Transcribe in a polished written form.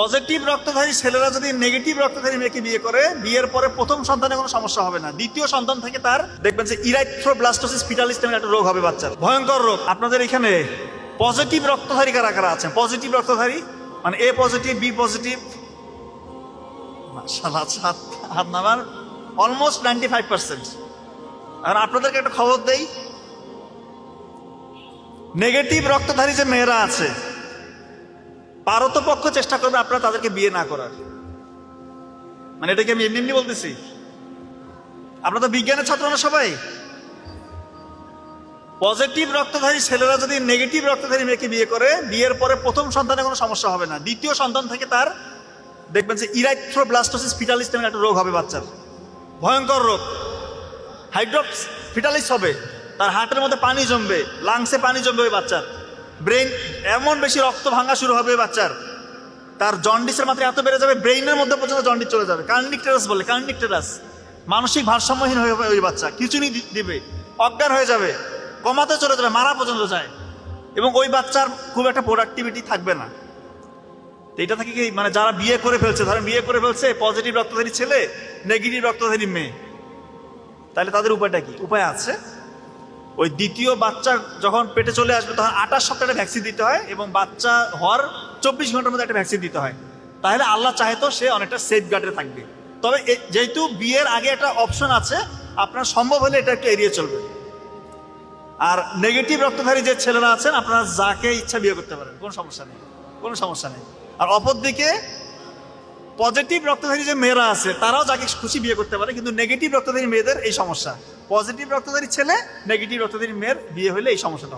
Positive রক্তধারী ছেলেরা যদি negative রক্তধারী মেয়েকে বিয়ে করে, বিয়ের পরে প্রথম সন্তানে কোনো সমস্যা হবে না, দ্বিতীয় সন্তান থেকে তার দেখবেন যে ইরাইথ্রোব্লাস্টোসিস ফিটালিস নামে একটা রোগ হবে বাচ্চার, ভয়ঙ্কর রোগ। আপনাদের এখানে পজিটিভ রক্তধারী কারা কারা আছেন? পজিটিভ রক্তধারী মানে এ পজিটিভ, বি পজিটিভ, মাশাআল্লাহ হাত নামান অলমোস্ট 95%। আর আপনাদেরকে একটা খবর দেই, নেগেটিভ রক্তধারী যে মেয়েরা আছে পারতপক্ষ চেষ্টা করবে আপনারা তাদেরকে বিয়ে না করার। মানে এটাকে আমি এমনি এমনি বলতেছি, আপনারা তো বিজ্ঞানের ছাত্র না সবাই। পজিটিভ রক্তধারী ছেলেরা যদি নেগেটিভ রক্তধারী মেয়েকে বিয়ে করে, বিয়ের পরে প্রথম সন্তানে কোনো সমস্যা হবে না, দ্বিতীয় সন্তান থেকে তার দেখবেন যে ইরাইথ্রোব্লাস্টোসিস ফিটালিস নামে একটা রোগ হবে বাচ্চার, ভয়ঙ্কর রোগ। হাইড্রোপস ফিটালিস হবে, তার হার্টের মধ্যে পানি জমবে, লাংসে পানি জমবে ওই বাচ্চার, ব্রেন এমন বেশি রক্ত ভাঙা শুরু হবে ওই বাচ্চার, তার জন্ডিসের মাত্রা এত বেড়ে যাবে ব্রেইনের মধ্যে পর্যন্ত জন্ডিস চলে যাবে। কার্নিকটেরাস বলে, কার্নিকটেরাস, মানসিক ভারসাম্যহীন হয়ে যাবে ওই বাচ্চা, খিঁচুনি দিবে, অজ্ঞান হয়ে যাবে, কমাতে চলে যাবে, মারা পর্যন্ত যায়, এবং ওই বাচ্চার খুব একটা প্রোডাক্টিভিটি থাকবে না। এটা থেকে কি মানে যারা বিয়ে করে ফেলছে, ধরেন বিয়ে করে ফেলছে পজিটিভ রক্তধারী ছেলে, নেগেটিভ রক্তধারী মেয়ে, তাহলে তাদের উপায়টা কি? উপায় আছে। ওই দ্বিতীয় বাচ্চা যখন পেটে চলে আসবে তখন 28 সপ্তাহে ভ্যাকসিন দিতে হয়, এবং বাচ্চা হওয়ার 24 ঘন্টার মধ্যে একটা ভ্যাকসিন দিতে হয়। তাহলে আল্লাহ চাহে তো সে অনেকটা সেফ গার্ডে থাকবে। তবে যেহেতু বিয়ের আগে একটা অপশন আছে, আপনার সম্ভব হলে এটা একটু এড়িয়ে চলবে। আর নেগেটিভ রক্তধারী যে ছেলেরা আছেন, আপনারা যাকে ইচ্ছা বিয়ে করতে পারেন, কোনো সমস্যা নেই, কোনো সমস্যা নেই। আর অপরদিকে পজিটিভ রক্তধারী যে মেয়েরা আছে তারাও যাকে খুশি বিয়ে করতে পারে, কিন্তু নেগেটিভ রক্তধারী মেয়েদের এই সমস্যা। পজিটিভ রক্তধারী ছেলে, নেগেটিভ রক্তধারী মেয়ের বিয়ে হলে এই সমস্যাটা।